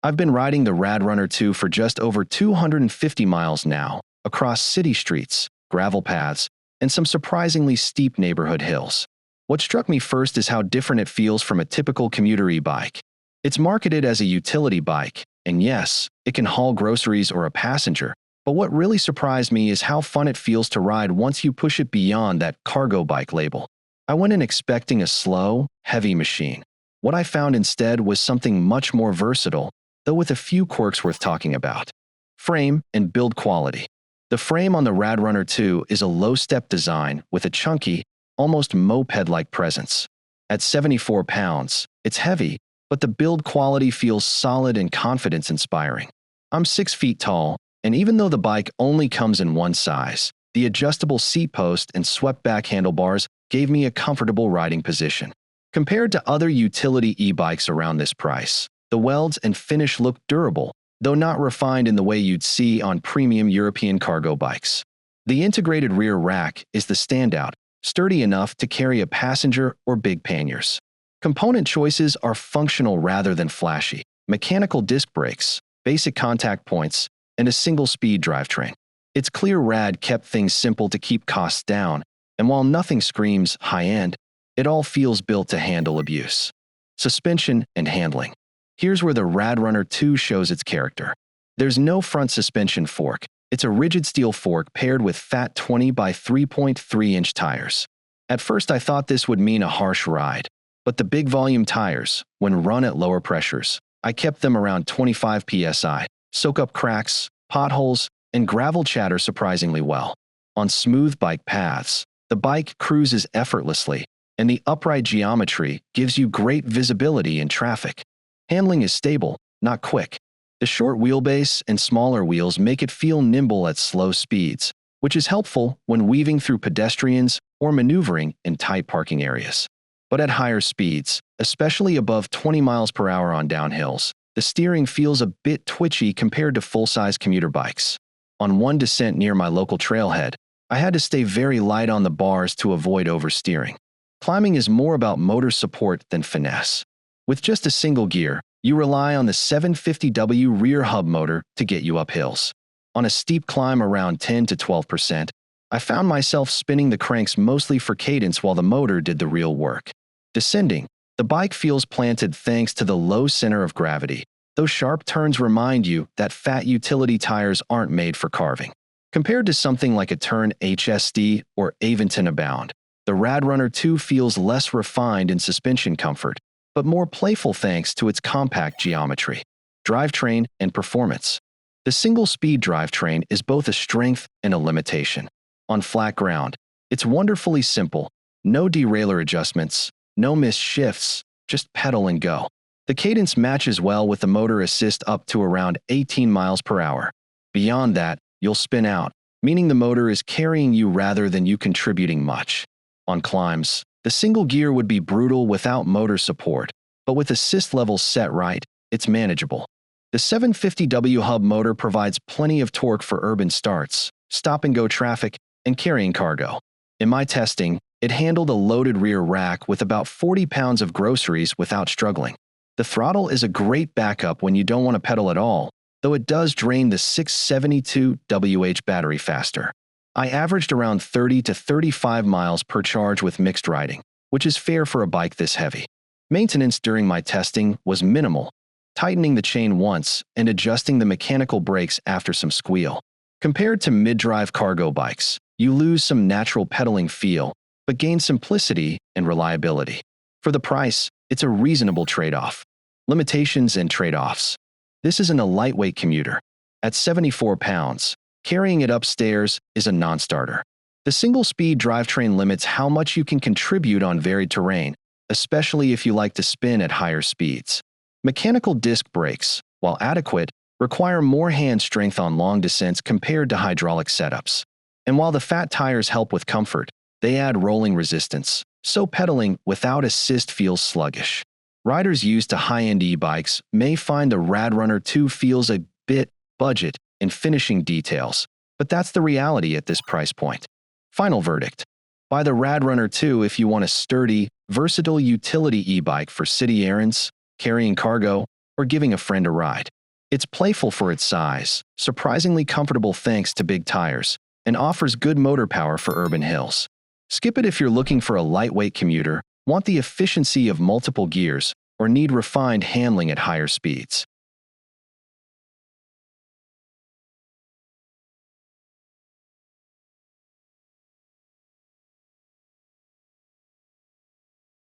I've been riding the Rad Runner 2 for just over 250 miles now, across city streets, gravel paths, and some surprisingly steep neighborhood hills. What struck me first is how different it feels from a typical commuter e-bike. It's marketed as a utility bike, and yes, it can haul groceries or a passenger, but what really surprised me is how fun it feels to ride once you push it beyond that cargo bike label. I went in expecting a slow, heavy machine. What I found instead was something much more versatile, though with a few quirks worth talking about. Frame and build quality. The frame on the Rad Runner 2 is a low-step design with a chunky, almost moped-like presence. At 74 pounds, it's heavy, but the build quality feels solid and confidence-inspiring. I'm 6 feet tall, and even though the bike only comes in one size, the adjustable seat post and swept-back handlebars gave me a comfortable riding position. Compared to other utility e-bikes around this price, the welds and finish look durable, though not refined in the way you'd see on premium European cargo bikes. The integrated rear rack is the standout, sturdy enough to carry a passenger or big panniers. Component choices are functional rather than flashy. Mechanical disc brakes, basic contact points, and a single-speed drivetrain. It's clear Rad kept things simple to keep costs down, and while nothing screams high-end, it all feels built to handle abuse. Suspension and handling. Here's where the Rad Runner 2 shows its character. There's no front suspension fork. It's a rigid steel fork paired with fat 20 by 3.3-inch tires. At first I thought this would mean a harsh ride, but the big volume tires, when run at lower pressures, I kept them around 25 psi, soak up cracks, potholes, and gravel chatter surprisingly well. On smooth bike paths, the bike cruises effortlessly, and the upright geometry gives you great visibility in traffic. Handling is stable, not quick. The short wheelbase and smaller wheels make it feel nimble at slow speeds, which is helpful when weaving through pedestrians or maneuvering in tight parking areas. But at higher speeds, especially above 20 miles per hour on downhills, the steering feels a bit twitchy compared to full-size commuter bikes. On one descent near my local trailhead, I had to stay very light on the bars to avoid oversteering. Climbing is more about motor support than finesse. With just a single gear, you rely on the 750W rear hub motor to get you up hills. On a steep climb around 10 to 12%, I found myself spinning the cranks mostly for cadence while the motor did the real work. Descending, the bike feels planted thanks to the low center of gravity. Those sharp turns remind you that fat utility tires aren't made for carving. Compared to something like a Turn HSD or Aventine Abound, the Rad Runner 2 feels less refined in suspension comfort, but more playful thanks to its compact geometry. Drivetrain and performance. The single-speed drivetrain is both a strength and a limitation. On flat ground, it's wonderfully simple. No derailleur adjustments, no missed shifts, just pedal and go. The cadence matches well with the motor assist up to around 18 miles per hour. Beyond that, you'll spin out, meaning the motor is carrying you rather than you contributing much. On climbs, the single gear would be brutal without motor support, but with assist levels set right, it's manageable. The 750W hub motor provides plenty of torque for urban starts, stop-and-go traffic, and carrying cargo. In my testing, it handled a loaded rear rack with about 40 pounds of groceries without struggling. The throttle is a great backup when you don't want to pedal at all, though it does drain the 672Wh battery faster. I averaged around 30 to 35 miles per charge with mixed riding, which is fair for a bike this heavy. Maintenance during my testing was minimal, tightening the chain once and adjusting the mechanical brakes after some squeal. Compared to mid-drive cargo bikes, you lose some natural pedaling feel, but gain simplicity and reliability. For the price, it's a reasonable trade-off. Limitations and trade-offs. This isn't a lightweight commuter. At 74 pounds, carrying it upstairs is a non-starter. The single-speed drivetrain limits how much you can contribute on varied terrain, especially if you like to spin at higher speeds. Mechanical disc brakes, while adequate, require more hand strength on long descents compared to hydraulic setups. And while the fat tires help with comfort, they add rolling resistance, so pedaling without assist feels sluggish. Riders used to high-end e-bikes may find the Rad Runner 2 feels a bit budget in finishing details, but that's the reality at this price point. Final verdict. Buy the Rad Runner 2 if you want a sturdy, versatile utility e-bike for city errands, carrying cargo, or giving a friend a ride. It's playful for its size, surprisingly comfortable thanks to big tires, and offers good motor power for urban hills. Skip it if you're looking for a lightweight commuter, want the efficiency of multiple gears, or need refined handling at higher speeds.